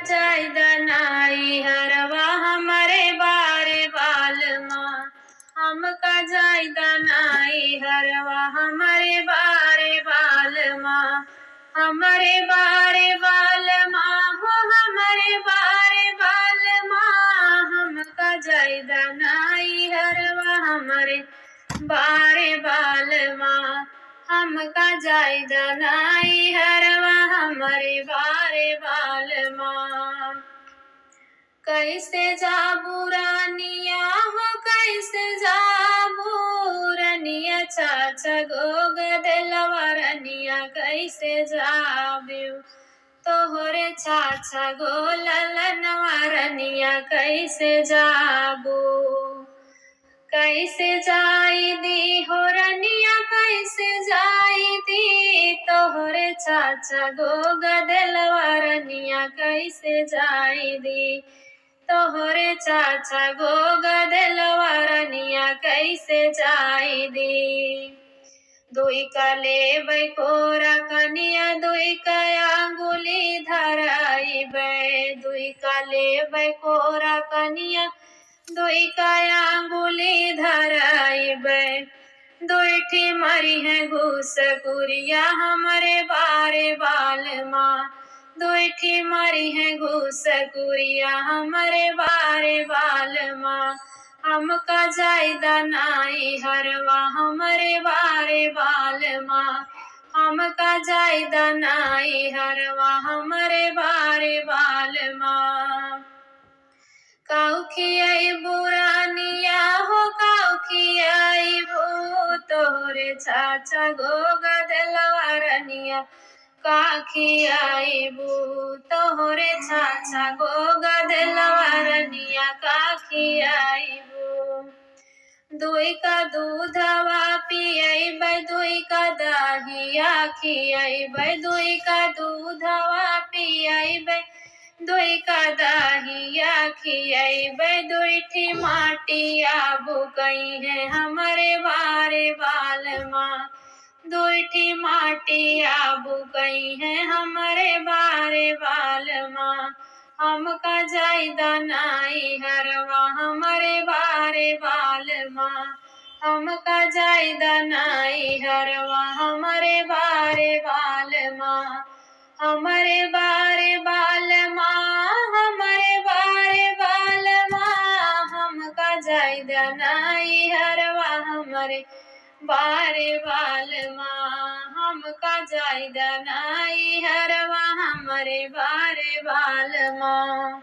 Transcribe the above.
जायदा नाई हरवा हमारे बारे बाल माँ, हमका जायदा नाई हरवा हमारे बारे बाल माँ, हमारे बारे बाल माँ हो हमारे बारे बाल माँ, हमका जायदा नाई हरवा हमारे बारे बाल माँ, हमका जायदा नाई हरवा हमारे बारे बाल माँ। कैसे जाबू रानिया हो कैसे जाबू रनिया चाचा गोग दिलवा रनिया कैसे जाबू तोहरे चाचा गो ललनवा रनिया कैसे जाबू, कैसे जाई दी हो रनिया कैसे जाई दी तोहरे चाचा गो गदलवा रनिया कैसे जाई दी तोहरे चाचा गो गदलवा रनिया कैसे जाई दी। दुई का लेबै कोरा कनिया दुई का अंगुली धराइबै, दुई का लेबै कोरा कनिया दुई का अंगुली धराइबै, दुईठी मरी है घूस कुरिया हमारे बारे बाल माँ, दुईठी मरी है घूस कुरिया हमारे बारे बाल माँ, हमका जायदा नाई हरवा हमारे बारे बाल माँ, हमका जायदा नाई हरवा हमारे बारे बाल माँ। काऊ खियाइबू रानिया हो काऊ खियाइबू तोहरे चाचा गो गदलवा रनिया का खियाइबू तोहरे चाचा गो गदलवा रनिया का खियाइबू। दुई का दूधवा पियबै दुई का दहिया खियबै, दुई का दूधवा पियबै दुई का दहिया खियबै, दुईठी माटिया बुकई है हमारे बारे बाल माँ, दुईठी माटिया बुकई है हमारे बारे बाल माँ, हमका जायदा नाई हरवा हमारे बारे बाल माँ, हमका जायदा नाई हरवा हमारे बारे बाल माँ, हमारे बारे बाल माँ, हमारे बारे बाल माँ, हमका जायदा नाई हरवा हमारे बारे बाल माँ, हमका जायदा नाई हरवा हमारे बारे बाल माँ।